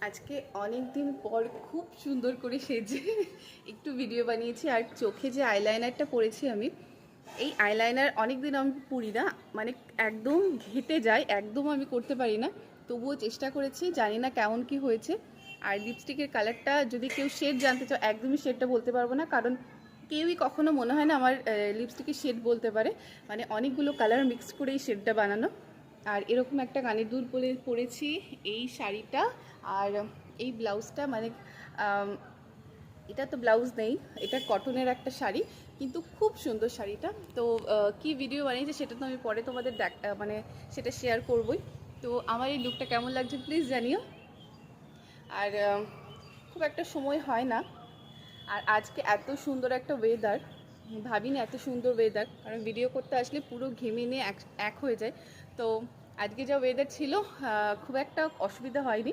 আজকে অনেক দিন পর খুব সুন্দর করে সেজে একটু ভিডিও বানিয়েছি। আর চোখে যে আইলাইনারটা পরেছি আমি, এই আইলাইনার অনেক দিন আমি পরি না, মানে একদম ঘেটে যায়, একদম আমি করতে পারি না। তবুও চেষ্টা করেছি, জানি না কেমন কি হয়েছে। আর লিপস্টিকের কালারটা যদি কেউ শেড জানতে চাও, একদমই শেডটা বলতে পারবো না, কারণ কেউই কখনো মনে হয় না আমার লিপস্টিকের শেড বলতে পারে। মানে অনেকগুলো কালার মিক্স করে এই শেডটা বানানো। আর এরকম একটা কানের দুল পরেছি, এই শাড়িটা, আর এই ব্লাউজটা, মানে এটা তো ব্লাউজ নেই, এটা কটনের একটা শাড়ি, কিন্তু খুব সুন্দর শাড়িটা। তো কি ভিডিও বানিয়েছে সেটা তো আমি পরে তোমাদের মানে সেটা শেয়ার করবই। তো আমার এই লুকটা কেমন লাগছে প্লিজ জানিও। আর খুব একটা সময় হয় না। আর আজকে এত সুন্দর একটা ওয়েদার, ভাবিনি এত সুন্দর ওয়েদার, কারণ ভিডিও করতে আসলে পুরো ঘেমে নিয়ে এক এক হয়ে যায়। তো আজকে যা ওয়েদার ছিল, খুব একটা অসুবিধা হয়নি।